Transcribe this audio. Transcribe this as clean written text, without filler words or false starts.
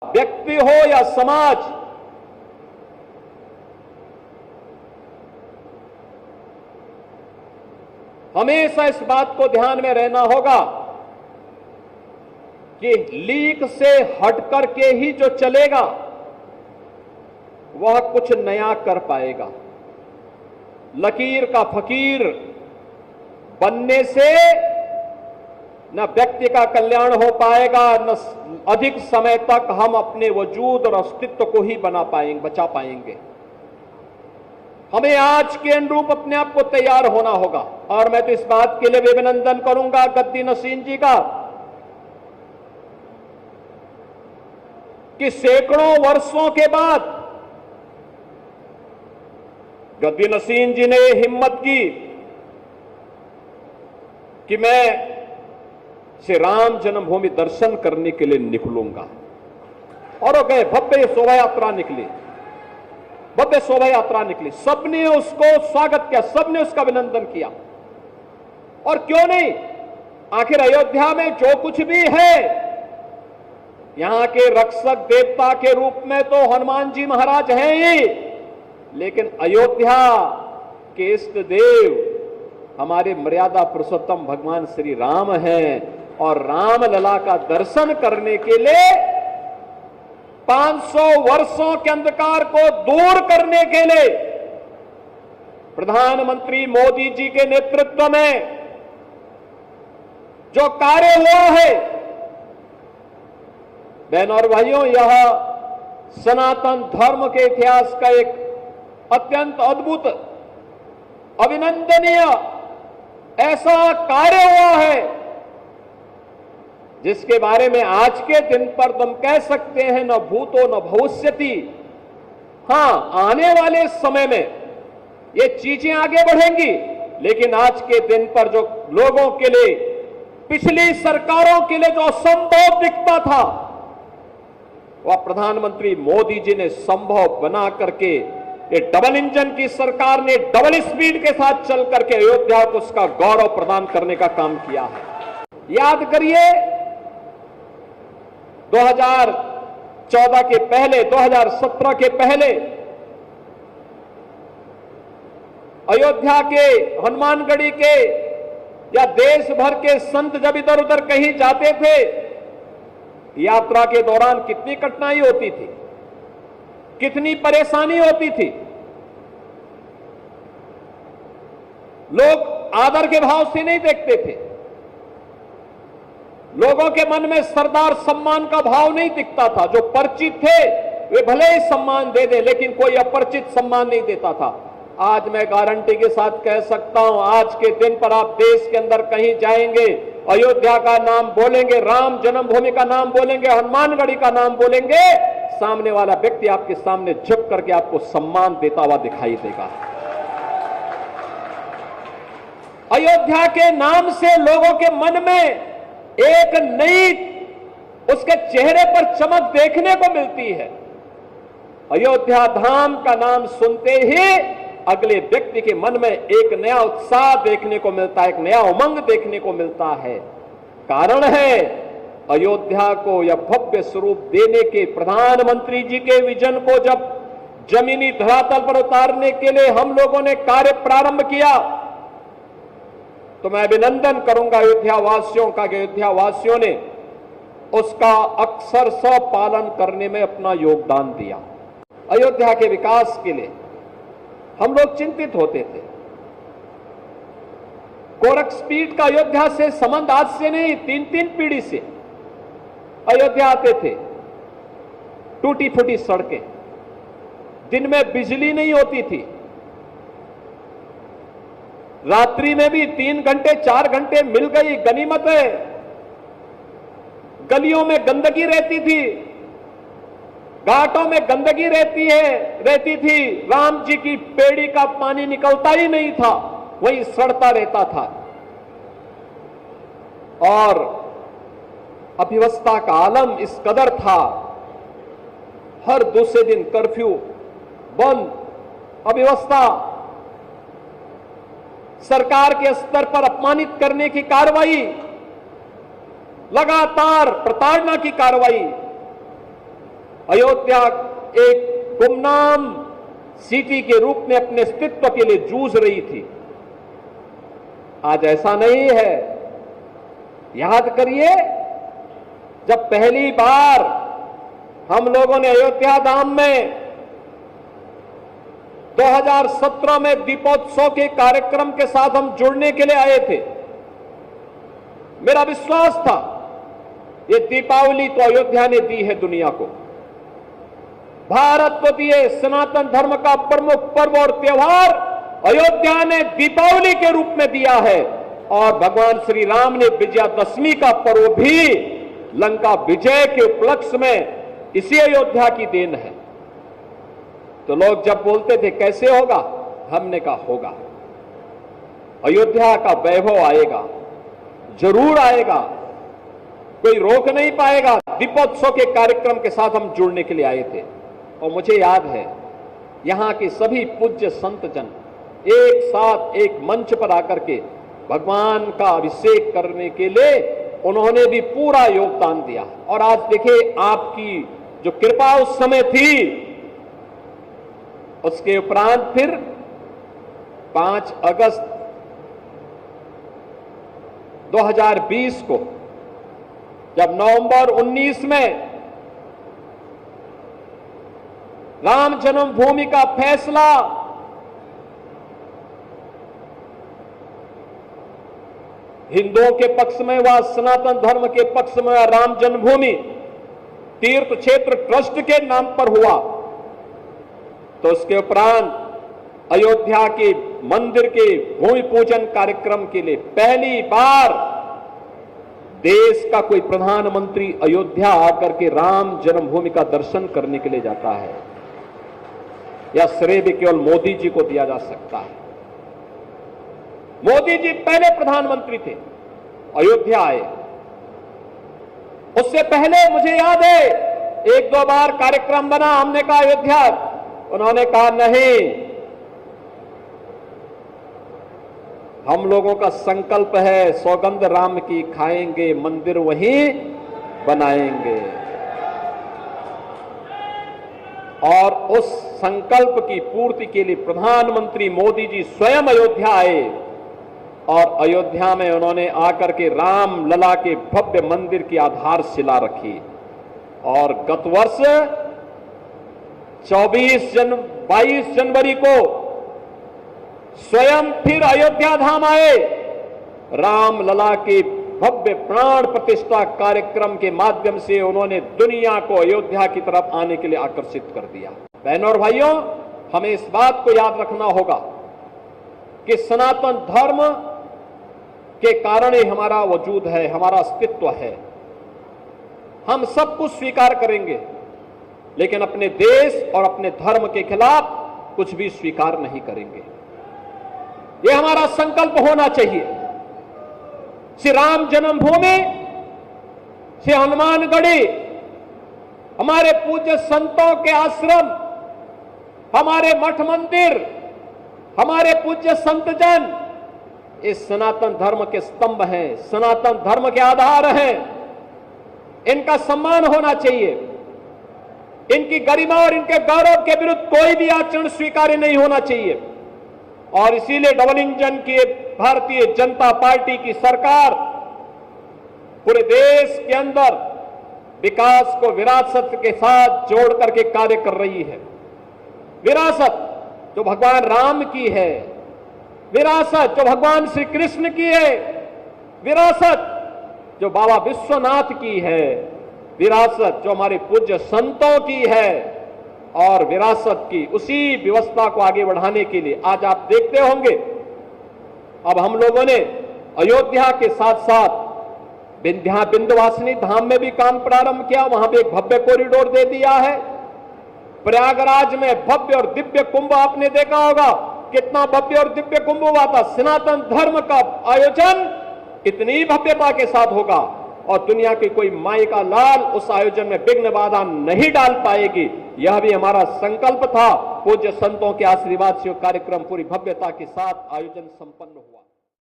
व्यक्ति हो या समाज, हमेशा इस बात को ध्यान में रहना होगा कि लीक से हटकर के ही जो चलेगा वह कुछ नया कर पाएगा। लकीर का फकीर बनने से न व्यक्ति का कल्याण हो पाएगा, न अधिक समय तक हम अपने वजूद और अस्तित्व को ही बचा पाएंगे। हमें आज के अनुरूप अपने आप को तैयार होना होगा। और मैं तो इस बात के लिए भी अभिनंदन करूंगा गद्दी नसीन जी का कि सैकड़ों वर्षों के बाद गद्दी नसीन जी ने हिम्मत की कि मैं श्री राम जन्मभूमि दर्शन करने के लिए निकलूंगा। और वो गए, भव्य शोभा यात्रा निकली, भव्य शोभा यात्रा निकली। सबने उसको स्वागत किया, सबने उसका अभिनंदन किया। और क्यों नहीं, आखिर अयोध्या में जो कुछ भी है, यहां के रक्षक देवता के रूप में तो हनुमान जी महाराज हैं ही, लेकिन अयोध्या के इष्ट देव हमारे मर्यादा पुरुषोत्तम भगवान श्री राम हैं। और राम लला का दर्शन करने के लिए 500 वर्षों के अंधकार को दूर करने के लिए प्रधानमंत्री मोदी जी के नेतृत्व में जो कार्य हुआ है, बहनों और भाइयों, यह सनातन धर्म के इतिहास का एक अत्यंत अद्भुत, अभिनंदनीय ऐसा कार्य हुआ है जिसके बारे में आज के दिन पर तुम कह सकते हैं न भूतो न भविष्यति। हां, आने वाले समय में ये चीजें आगे बढ़ेंगी, लेकिन आज के दिन पर जो लोगों के लिए, पिछली सरकारों के लिए जो असंभव दिखता था, वह प्रधानमंत्री मोदी जी ने संभव बना करके, ये डबल इंजन की सरकार ने डबल स्पीड के साथ चल करके अयोध्या को उसका गौरव प्रदान करने का काम किया है। याद करिए 2014 के पहले, 2017 के पहले अयोध्या के, हनुमानगढ़ी के या देश भर के संत जब इधर उधर कहीं जाते थे, यात्रा के दौरान कितनी कठिनाई होती थी, कितनी परेशानी होती थी। लोग आदर के भाव से नहीं देखते थे, लोगों के मन में सरदार सम्मान का भाव नहीं दिखता था। जो परिचित थे वे भले ही सम्मान दे दे, लेकिन कोई अपरिचित सम्मान नहीं देता था। आज मैं गारंटी के साथ कह सकता हूं, आज के दिन पर आप देश के अंदर कहीं जाएंगे, अयोध्या का नाम बोलेंगे, राम जन्मभूमि का नाम बोलेंगे, हनुमानगढ़ी का नाम बोलेंगे, सामने वाला व्यक्ति आपके सामने झुक करके आपको सम्मान देता हुआ दिखाई देगा। अयोध्या के नाम से लोगों के मन में एक नई, उसके चेहरे पर चमक देखने को मिलती है। अयोध्या धाम का नाम सुनते ही अगले व्यक्ति के मन में एक नया उत्साह देखने को मिलता है, एक नया उमंग देखने को मिलता है। कारण है अयोध्या को यह भव्य स्वरूप देने के, प्रधानमंत्री जी के विजन को जब जमीनी धरातल पर उतारने के लिए हम लोगों ने कार्य प्रारंभ किया, तो मैं अभिनंदन करूंगा अयोध्या वासियों का कि अयोध्या वासियों ने उसका अक्षरशः पालन करने में अपना योगदान दिया। अयोध्या के विकास के लिए हम लोग चिंतित होते थे। गोरखपीठ का अयोध्या से संबंध आज से नहीं, 3-3 पीढ़ी से अयोध्या आते थे। टूटी फूटी सड़कें, दिन में बिजली नहीं होती थी, रात्रि में भी 3 घंटे 4 घंटे मिल गई गनीमत है। गलियों में गंदगी रहती थी, घाटों में गंदगी रहती थी। राम जी की पेड़ी का पानी निकलता ही नहीं था, वहीं सड़ता रहता था। और अव्यवस्था का आलम इस कदर था, हर दूसरे दिन कर्फ्यू, बंद, अव्यवस्था, सरकार के स्तर पर अपमानित करने की कार्रवाई, लगातार प्रताड़ना की कार्रवाई। अयोध्या एक गुमनाम सिटी के रूप में अपने अस्तित्व के लिए जूझ रही थी। आज ऐसा नहीं है। याद करिए, जब पहली बार हम लोगों ने अयोध्या धाम में 2017 में दीपोत्सव के कार्यक्रम के साथ हम जुड़ने के लिए आए थे, मेरा विश्वास था ये दीपावली तो अयोध्या ने दी है दुनिया को, भारत को दिए सनातन धर्म का प्रमुख पर्व और त्योहार अयोध्या ने दीपावली के रूप में दिया है, और भगवान श्री राम ने विजयादशमी का पर्व भी लंका विजय के उपलक्ष्य में इसी अयोध्या की देन है। तो लोग जब बोलते थे कैसे होगा, हमने कहा होगा, अयोध्या का वैभव आएगा, जरूर आएगा, कोई रोक नहीं पाएगा। दीपोत्सव के कार्यक्रम के साथ हम जुड़ने के लिए आए थे, और मुझे याद है यहां के सभी पूज्य संत जन एक साथ एक मंच पर आकर के भगवान का अभिषेक करने के लिए उन्होंने भी पूरा योगदान दिया। और आज देखिए, आपकी जो कृपा उस समय थी, उसके उपरांत फिर 5 अगस्त 2020 को जब नवंबर 19 में राम जन्मभूमि का फैसला हिंदुओं के पक्ष में व सनातन धर्म के पक्ष में राम जन्मभूमि तीर्थ क्षेत्र ट्रस्ट के नाम पर हुआ, तो उसके उपरांत अयोध्या के मंदिर के भूमि पूजन कार्यक्रम के लिए पहली बार देश का कोई प्रधानमंत्री अयोध्या आकर के राम जन्मभूमि का दर्शन करने के लिए जाता है। यह श्रेय भी केवल मोदी जी को दिया जा सकता है। मोदी जी पहले प्रधानमंत्री थे, अयोध्या आए। उससे पहले मुझे याद है 1-2 बार कार्यक्रम बना, हमने कहा अयोध्या, उन्होंने कहा नहीं, हम लोगों का संकल्प है सौगंध राम की खाएंगे, मंदिर वहीं बनाएंगे। और उस संकल्प की पूर्ति के लिए प्रधानमंत्री मोदी जी स्वयं अयोध्या आए, और अयोध्या में उन्होंने आकर के राम लला के भव्य मंदिर की आधारशिला रखी। और गत वर्ष 22 जनवरी को स्वयं फिर अयोध्या धाम आए, राम लला के भव्य प्राण प्रतिष्ठा कार्यक्रम के माध्यम से उन्होंने दुनिया को अयोध्या की तरफ आने के लिए आकर्षित कर दिया। बहनों और भाइयों, हमें इस बात को याद रखना होगा कि सनातन धर्म के कारण ही हमारा वजूद है, हमारा अस्तित्व है। हम सब कुछ स्वीकार करेंगे, लेकिन अपने देश और अपने धर्म के खिलाफ कुछ भी स्वीकार नहीं करेंगे। यह हमारा संकल्प होना चाहिए। श्री राम जन्मभूमि, श्री हनुमानगढ़ी, हमारे पूज्य संतों के आश्रम, हमारे मठ मंदिर, हमारे पूज्य संतजन, इस सनातन धर्म के स्तंभ हैं, सनातन धर्म के आधार हैं। इनका सम्मान होना चाहिए। इनकी गरिमा और इनके गौरव के विरुद्ध कोई भी आचरण स्वीकार्य नहीं होना चाहिए। और इसीलिए डबल इंजन की भारतीय जनता पार्टी की सरकार पूरे देश के अंदर विकास को विरासत के साथ जोड़ करके कार्य कर रही है। विरासत जो भगवान राम की है, विरासत जो भगवान श्री कृष्ण की है, विरासत जो बाबा विश्वनाथ की है, विरासत जो हमारे पूज्य संतों की है, और विरासत की उसी व्यवस्था को आगे बढ़ाने के लिए आज आप देखते होंगे अब हम लोगों ने अयोध्या के साथ साथ विंध्यवासिनी धाम में भी काम प्रारंभ किया। वहां पे एक भव्य कॉरिडोर दे दिया है। प्रयागराज में भव्य और दिव्य कुंभ आपने देखा होगा, कितना भव्य और दिव्य कुंभ हुआ था। सनातन धर्म का आयोजन इतनी भव्यता के साथ होगा और दुनिया की कोई माई का लाल उस आयोजन में विघ्न बाधा नहीं डाल पाएगी। यह भी हमारा संकल्प था। पूज्य संतों के आशीर्वाद से कार्यक्रम पूरी भव्यता के साथ आयोजन संपन्न हुआ।